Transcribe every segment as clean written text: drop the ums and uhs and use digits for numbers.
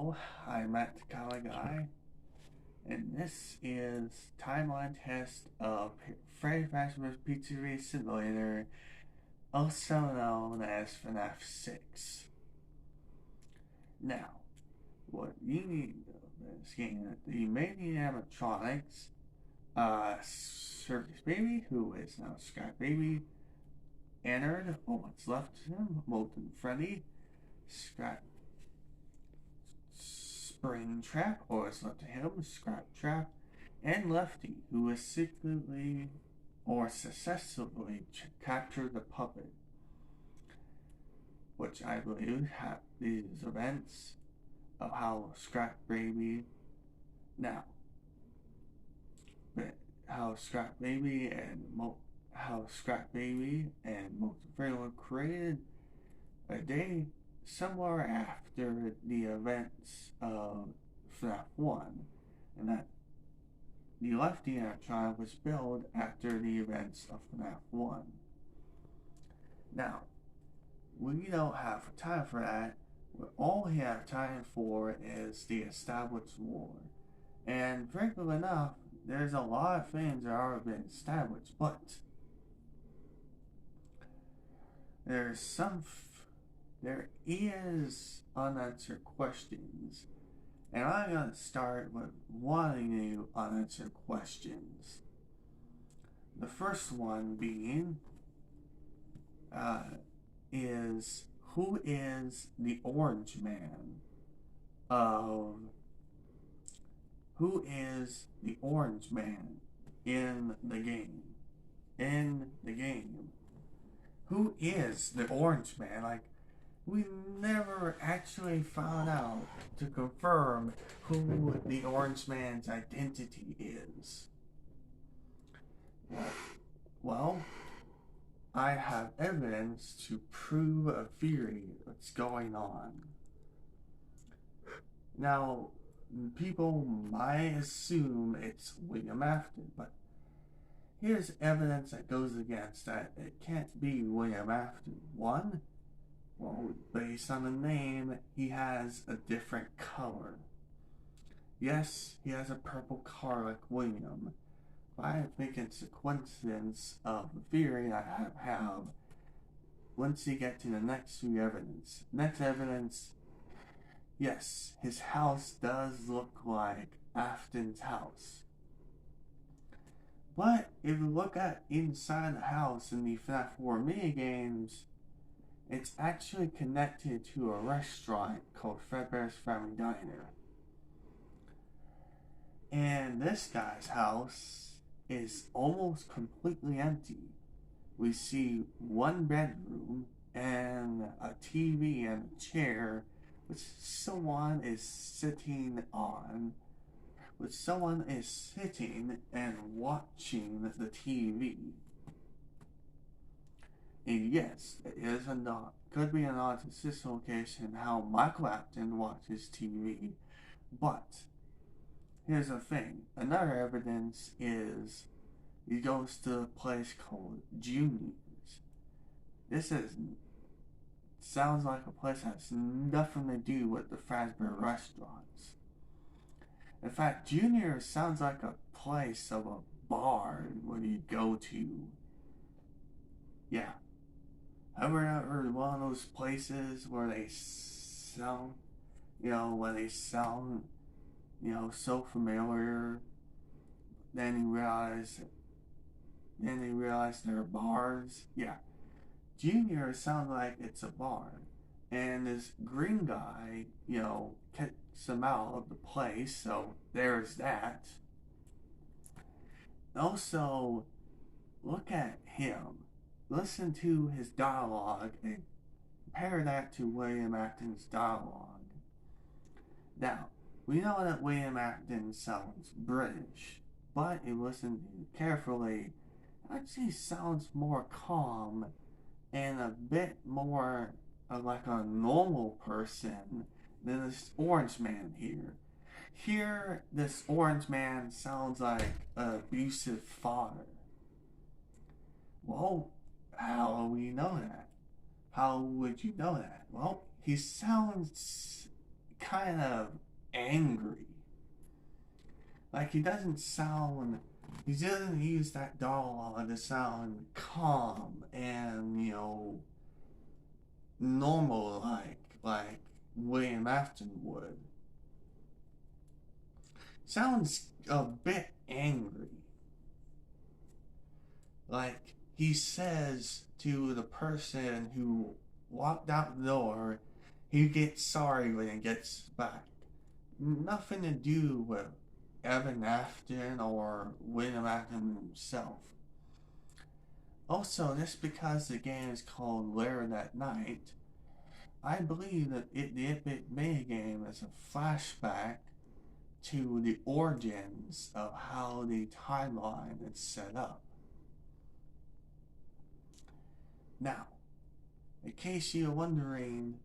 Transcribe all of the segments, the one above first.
Hello, I'm Matt the Color Guy, and this is Timeline Test of Freddy Fazbear's Pizzeria Simulator, also known as FNAF 6. Now, what you need in this game, you may need animatronics, Circus Baby, who is now Scott Baby, Annard, or what's left of him, Molten Freddy, Scott Spring Trap, or what's left to him, Scrap Trap, and Lefty, who has secretly or successfully captured the puppet, which I believe have these events of how Scrap Baby now, how Scrap Baby and Molten Freddy were created a day somewhere after the events of FNAF 1, and that the Lefty animatronic was built after the events of FNAF 1. Now, we don't have time for that. All we have time for is the established lore. And frankly enough, there's a lot of things that have already been established, but there is unanswered questions. And I'm going to start with one of the unanswered questions. The first one being, is who is the Orange Man of... Who is the Orange Man in the game? Who is the Orange Man? Like, we never actually found out to confirm who the Orange Man's identity is. Well, I have evidence to prove a theory that's going on. Now, people might assume it's William Afton, but here's evidence that goes against that. It can't be William Afton. One, well, based on the name, he has a different color. Yes, he has a purple car like William, but I think it's a coincidence of the theory I have once you get to the next few evidence. Next evidence, yes, his house does look like Afton's house. But if you look at inside the house in the FNAF 4 minigames, it's actually connected to a restaurant called Fredbear's Family Diner. And this guy's house is almost completely empty. We see one bedroom and a TV and a chair which someone is sitting and watching the TV. And yes, it is could be an autistic location how Michael Afton watches TV, but here's the thing. Another evidence is he goes to a place called Junior's. Sounds like a place that has nothing to do with the Fazbear restaurants. In fact, Junior sounds like a place of a bar where you go to. Yeah. Ever one of those places where they sound, so familiar, then you realize they're bars? Yeah. Junior sounds like it's a bar. And this green guy, kicks him out of the place, so there's that. Also, look at him. Listen to his dialogue and compare that to William Afton's dialogue. Now, we know that William Afton sounds British, but if you listen carefully, it actually sounds more calm and a bit more like a normal person than this Orange Man here. Here, this Orange Man sounds like an abusive father. Well, how do we know that? How would you know that? Well, he sounds kind of angry. Like he doesn't sound, he doesn't use that dialogue to sound calm and, normal like William Afton would. Sounds a bit angry. Like he says to the person who walked out the door, he gets sorry when he gets back. Nothing to do with Evan Afton or William Afton himself. Also, just because the game is called Later That Night, I believe that the Epic minigame is a flashback to the origins of how the timeline is set up. Now, in case you're wondering,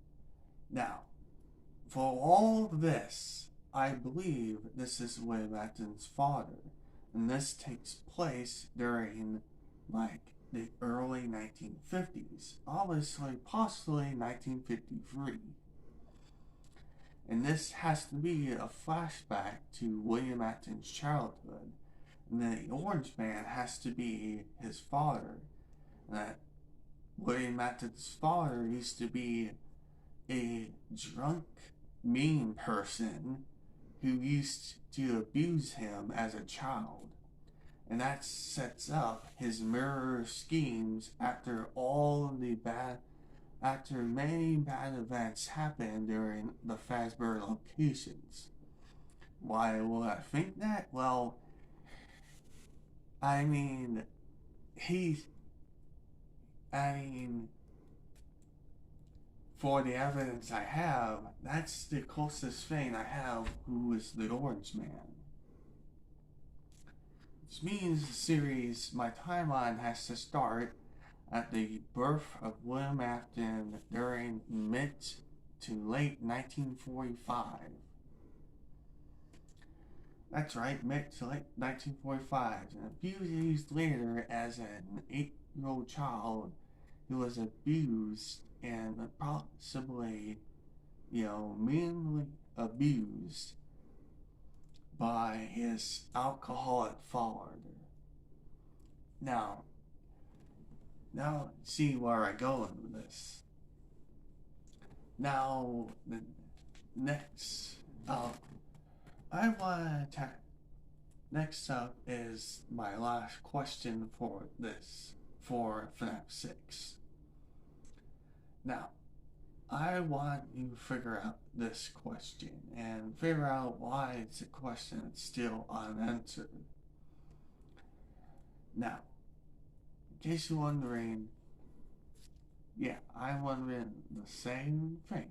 now, for all this, I believe this is William Afton's father, and this takes place during, like, the early 1950s, obviously, possibly 1953. And this has to be a flashback to William Afton's childhood, and then the Orange Man has to be his father, and that William Afton's father used to be a drunk, mean person who used to abuse him as a child. And that sets up his mirror schemes after many bad events happened during the Fazbear locations. Why will I think that? Well, I mean, for the evidence I have, that's the closest thing I have who is the Orange Man. Which means the series, my timeline has to start at the birth of William Afton during mid to late 1945. That's right, mid to late 1945. And a few years later, as an 8-year-old child who was abused and possibly, meanly abused by his alcoholic father. Now, see where I go with this. Now, the next next up is my last question for FNAF 6. Now, I want you to figure out this question and figure out why it's a question that's still unanswered. Now, in case you're wondering, yeah, I'm wondering the same thing.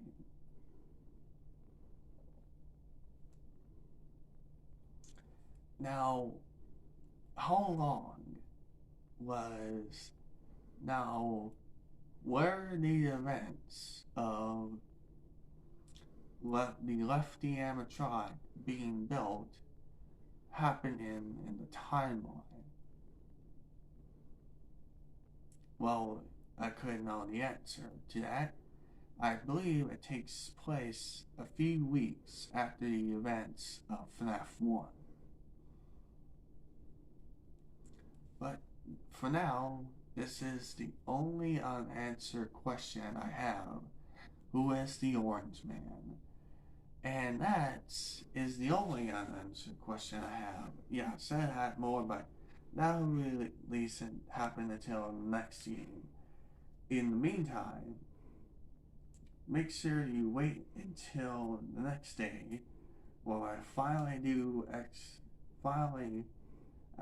Now, how long were the events of the Lefty animatronic being built happening in the timeline? Well, I couldn't know the answer to that. I believe it takes place a few weeks after the events of FNAF 1. But for now, this is the only unanswered question I have. Who is the Orange Man? And that is the only unanswered question I have. Yeah, I said I had more, but that will really at least happen until the next game. In the meantime, make sure you wait until the next day where I finally,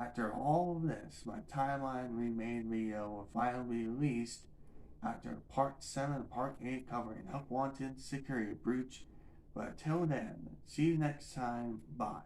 after all of this, my timeline remade video will finally be released after Part 7 and Part 8 covering Help Wanted Security Breach. But until then, see you next time. Bye.